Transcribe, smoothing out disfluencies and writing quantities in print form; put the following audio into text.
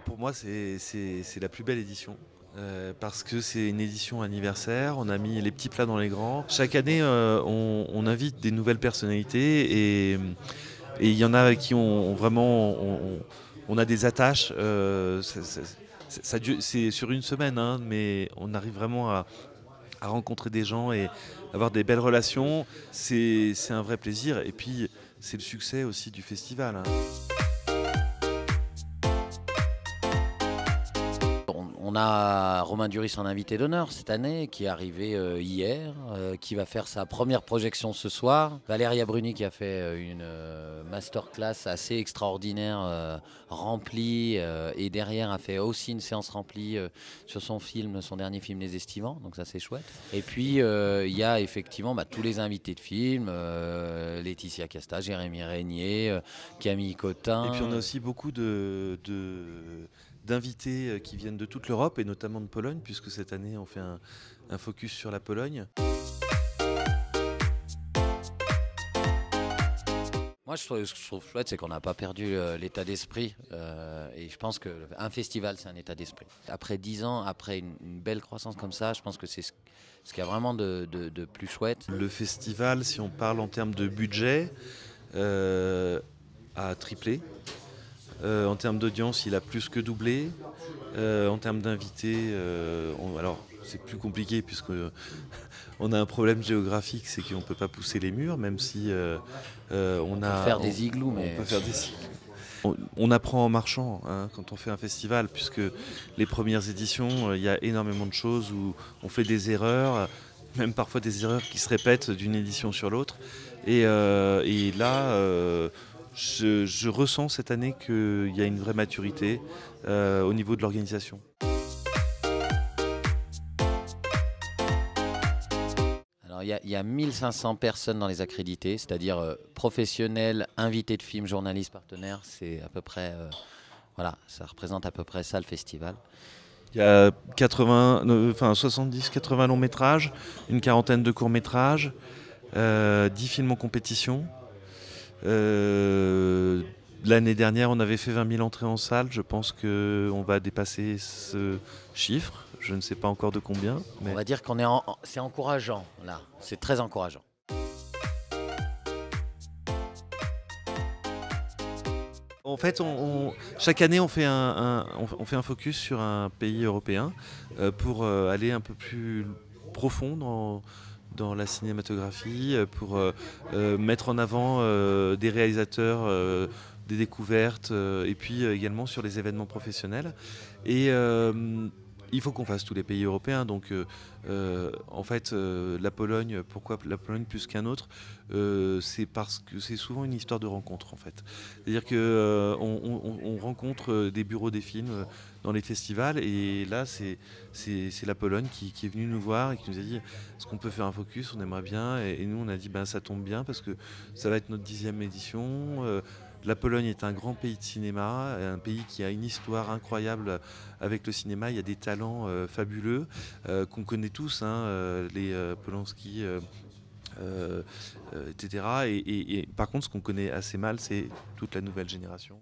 Pour moi, c'est la plus belle édition. Parce que c'est une édition anniversaire, on a mis les petits plats dans les grands. Chaque année, on invite des nouvelles personnalités et il y en a avec qui on vraiment on a des attaches. C'est sur une semaine, hein, mais on arrive vraiment à rencontrer des gens et avoir des belles relations. C'est un vrai plaisir et puis c'est le succès aussi du festival, hein. On a Romain Duris en invité d'honneur cette année, qui est arrivé hier, qui va faire sa première projection ce soir. Valéria Bruni qui a fait une masterclass assez extraordinaire, remplie, et derrière a fait aussi une séance remplie sur son film, son dernier film Les Estivants, donc ça c'est chouette. Et puis il y a effectivement tous les invités de film, Laetitia Casta, Jérémy Régnier, Camille Et puis on a Cotin. aussi beaucoup d'invités qui viennent de toute l'Europe et notamment de Pologne, puisque cette année on fait un focus sur la Pologne. Moi, ce que je trouve chouette, c'est qu'on n'a pas perdu l'état d'esprit. Et je pense qu'un festival, c'est un état d'esprit. Après 10 ans, après une belle croissance comme ça, je pense que c'est ce qu'il y a vraiment de plus chouette. Le festival, si on parle en termes de budget, a triplé. En termes d'audience, il a plus que doublé. En termes d'invités, alors c'est plus compliqué puisque on a un problème géographique, c'est qu'on ne peut pas pousser les murs, même si On peut faire des igloos, on mais peut faire des igloos. On apprend en marchant, hein, quand on fait un festival, puisque les premières éditions, il y a énormément de choses où on fait des erreurs, même parfois des erreurs qui se répètent d'une édition sur l'autre. Et là, je ressens cette année qu'il y a une vraie maturité au niveau de l'organisation. alors il y a 1500 personnes dans les accrédités, c'est-à-dire professionnels, invités de films, journalistes, partenaires. C'est à peu près, voilà, ça représente à peu près ça le festival. Il y a 70-80 longs métrages, une quarantaine de courts métrages, 10 films en compétition. L'année dernière, on avait fait 20 000 entrées en salle. Je pense qu'on va dépasser ce chiffre. Je ne sais pas encore de combien. On va dire c'est encourageant, là. C'est très encourageant. En fait, chaque année, on fait on fait un focus sur un pays européen pour aller un peu plus profond dans la cinématographie, pour mettre en avant des réalisateurs, des découvertes, et puis également sur les événements professionnels. Et il faut qu'on fasse tous les pays européens. Donc, en fait, la Pologne, pourquoi la Pologne plus qu'un autre? C'est parce que c'est souvent une histoire de rencontre, en fait. C'est-à-dire qu'on on rencontre des bureaux des films dans les festivals, et là, c'est la Pologne qui est venue nous voir et qui nous a dit: est-ce qu'on peut faire un focus? On aimerait bien. Et nous, on a dit: ben, ça tombe bien parce que ça va être notre 10e édition. La Pologne est un grand pays de cinéma, un pays qui a une histoire incroyable avec le cinéma. Il y a des talents fabuleux qu'on connaît tous, hein, les Polanski, etc. Et par contre, ce qu'on connaît assez mal, c'est toute la nouvelle génération.